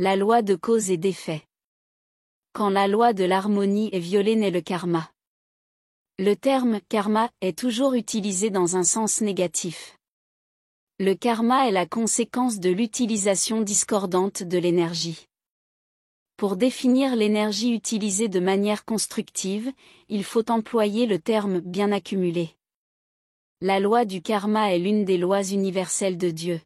La loi de cause et d'effet. Quand la loi de l'harmonie est violée naît le karma. Le terme « karma » est toujours utilisé dans un sens négatif. Le karma est la conséquence de l'utilisation discordante de l'énergie. Pour définir l'énergie utilisée de manière constructive, il faut employer le terme « bien accumulé ». La loi du karma est l'une des lois universelles de Dieu.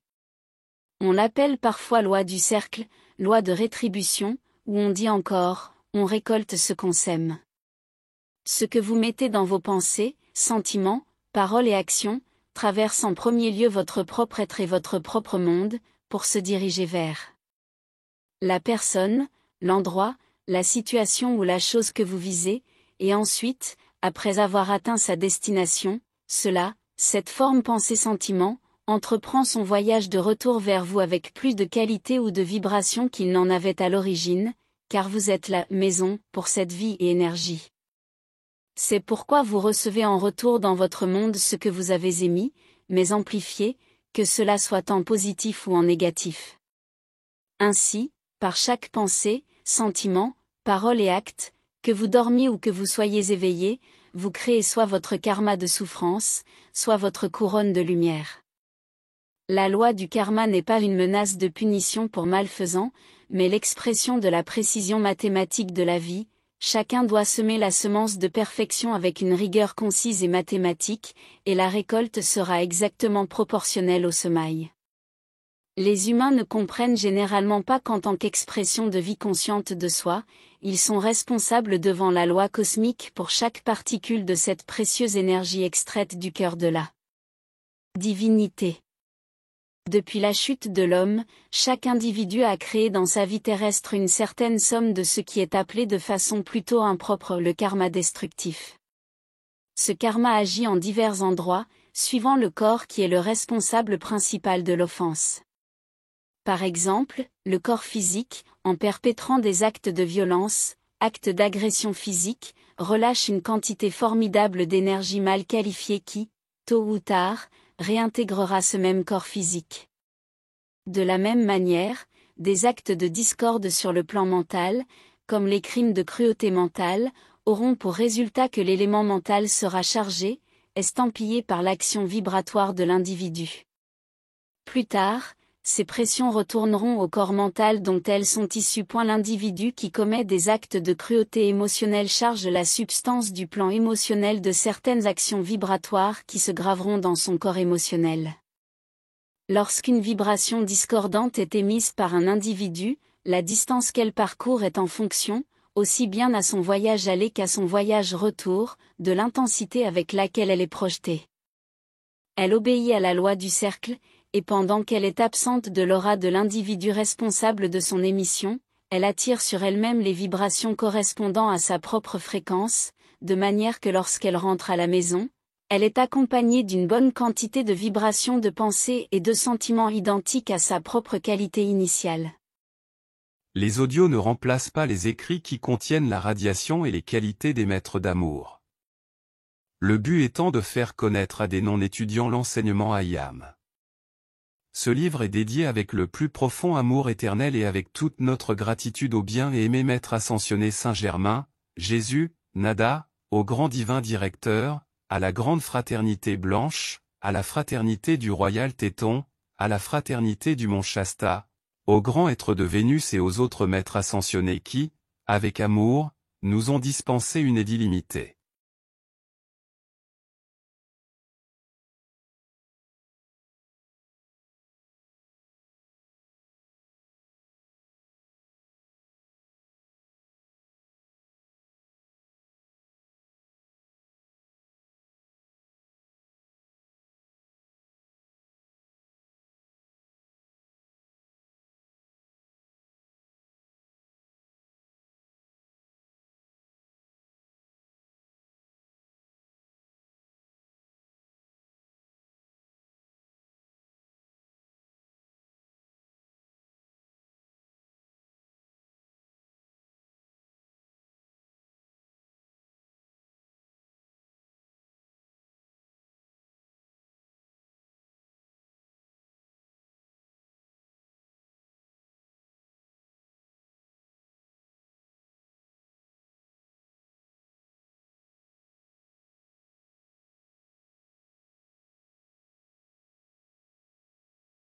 On l'appelle parfois loi du cercle, loi de rétribution, ou on dit encore, on récolte ce qu'on sème. Ce que vous mettez dans vos pensées, sentiments, paroles et actions, traverse en premier lieu votre propre être et votre propre monde, pour se diriger vers la personne, l'endroit, la situation ou la chose que vous visez, et ensuite, après avoir atteint sa destination, cette forme pensée-sentiment, entreprend son voyage de retour vers vous avec plus de qualité ou de vibration qu'il n'en avait à l'origine, car vous êtes la maison pour cette vie et énergie. C'est pourquoi vous recevez en retour dans votre monde ce que vous avez émis, mais amplifié, que cela soit en positif ou en négatif. Ainsi, par chaque pensée, sentiment, parole et acte, que vous dormiez ou que vous soyez éveillé, vous créez soit votre karma de souffrance, soit votre couronne de lumière. La loi du karma n'est pas une menace de punition pour malfaisants, mais l'expression de la précision mathématique de la vie. Chacun doit semer la semence de perfection avec une rigueur concise et mathématique, et la récolte sera exactement proportionnelle au semail. Les humains ne comprennent généralement pas qu'en tant qu'expression de vie consciente de soi, ils sont responsables devant la loi cosmique pour chaque particule de cette précieuse énergie extraite du cœur de la divinité. Depuis la chute de l'homme, chaque individu a créé dans sa vie terrestre une certaine somme de ce qui est appelé de façon plutôt impropre le karma destructif. Ce karma agit en divers endroits, suivant le corps qui est le responsable principal de l'offense. Par exemple, le corps physique, en perpétrant des actes de violence, actes d'agression physique, relâche une quantité formidable d'énergie mal qualifiée qui, tôt ou tard, réintégrera ce même corps physique. De la même manière, des actes de discorde sur le plan mental, comme les crimes de cruauté mentale, auront pour résultat que l'élément mental sera chargé, estampillé par l'action vibratoire de l'individu. Plus tard, ces pressions retourneront au corps mental dont elles sont issues. L'individu qui commet des actes de cruauté émotionnelle charge la substance du plan émotionnel de certaines actions vibratoires qui se graveront dans son corps émotionnel. Lorsqu'une vibration discordante est émise par un individu, la distance qu'elle parcourt est en fonction, aussi bien à son voyage aller qu'à son voyage retour, de l'intensité avec laquelle elle est projetée. Elle obéit à la loi du cercle, et pendant qu'elle est absente de l'aura de l'individu responsable de son émission, elle attire sur elle-même les vibrations correspondant à sa propre fréquence, de manière que lorsqu'elle rentre à la maison, elle est accompagnée d'une bonne quantité de vibrations de pensée et de sentiments identiques à sa propre qualité initiale. Les audios ne remplacent pas les écrits qui contiennent la radiation et les qualités des maîtres d'amour. Le but étant de faire connaître à des non-étudiants l'enseignement Hayam. Ce livre est dédié avec le plus profond amour éternel et avec toute notre gratitude au bien et aimé Maître Ascensionné Saint-Germain, Jésus, Nada, au grand divin directeur, à la grande fraternité blanche, à la fraternité du royal Téton, à la fraternité du mont Shasta, aux grands êtres de Vénus et aux autres maîtres ascensionnés qui, avec amour, nous ont dispensé une aide illimitée.